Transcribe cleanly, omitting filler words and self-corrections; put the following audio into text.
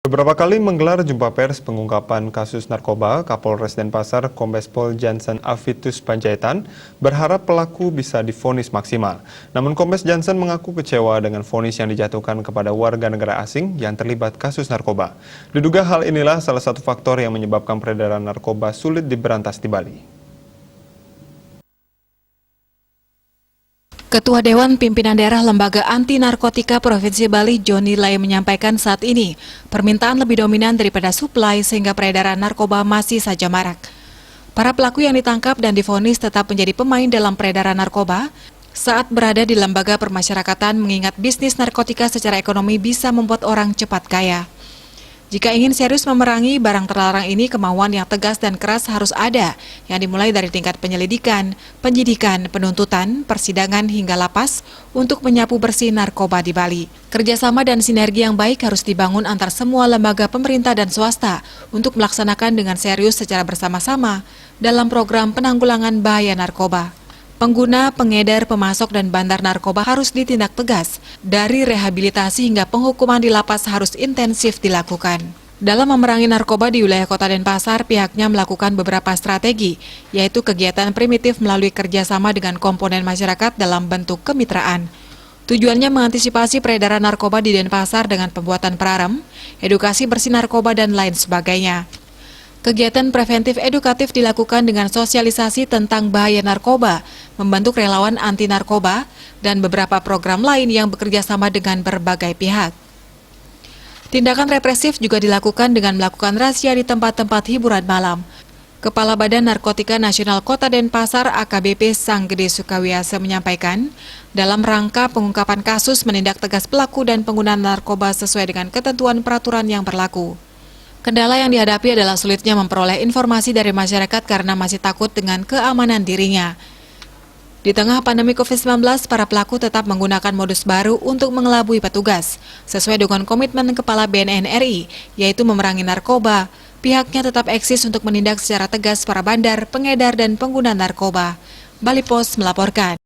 Beberapa kali menggelar jumpa pers pengungkapan kasus narkoba, Kapolres Denpasar Kombes Pol Jansen Afitus Panjaitan berharap pelaku bisa divonis maksimal. Namun Kombes Jansen mengaku kecewa dengan vonis yang dijatuhkan kepada warga negara asing yang terlibat kasus narkoba. Diduga hal inilah salah satu faktor yang menyebabkan peredaran narkoba sulit diberantas di Bali. Ketua Dewan Pimpinan Daerah Lembaga Anti Narkotika Provinsi Bali, Joni Lai menyampaikan saat ini, permintaan lebih dominan daripada suplai sehingga peredaran narkoba masih saja marak. Para pelaku yang ditangkap dan divonis tetap menjadi pemain dalam peredaran narkoba saat berada di lembaga permasyarakatan mengingat bisnis narkotika secara ekonomi bisa membuat orang cepat kaya. Jika ingin serius memerangi barang terlarang ini, kemauan yang tegas dan keras harus ada, yang dimulai dari tingkat penyelidikan, penyidikan, penuntutan, persidangan hingga lapas untuk menyapu bersih narkoba di Bali. Kerjasama dan sinergi yang baik harus dibangun antar semua lembaga pemerintah dan swasta untuk melaksanakan dengan serius secara bersama-sama dalam program penanggulangan bahaya narkoba. Pengguna, pengedar, pemasok, dan bandar narkoba harus ditindak tegas. Dari rehabilitasi hingga penghukuman di lapas harus intensif dilakukan. Dalam memerangi narkoba di wilayah Kota Denpasar, pihaknya melakukan beberapa strategi, yaitu kegiatan primitif melalui kerjasama dengan komponen masyarakat dalam bentuk kemitraan. Tujuannya mengantisipasi peredaran narkoba di Denpasar dengan pembuatan praram, edukasi bersih narkoba, dan lain sebagainya. Kegiatan preventif edukatif dilakukan dengan sosialisasi tentang bahaya narkoba, membentuk relawan anti narkoba, dan beberapa program lain yang bekerja sama dengan berbagai pihak. Tindakan represif juga dilakukan dengan melakukan razia di tempat-tempat hiburan malam. Kepala Badan Narkotika Nasional Kota Denpasar AKBP Sanggede Sukawiasa menyampaikan, dalam rangka pengungkapan kasus menindak tegas pelaku dan pengguna narkoba sesuai dengan ketentuan peraturan yang berlaku. Kendala yang dihadapi adalah sulitnya memperoleh informasi dari masyarakat karena masih takut dengan keamanan dirinya. Di tengah pandemi COVID-19, para pelaku tetap menggunakan modus baru untuk mengelabui petugas, sesuai dengan komitmen Kepala BNN RI, yaitu memerangi narkoba. Pihaknya tetap eksis untuk menindak secara tegas para bandar, pengedar, dan pengguna narkoba. Bali Post melaporkan.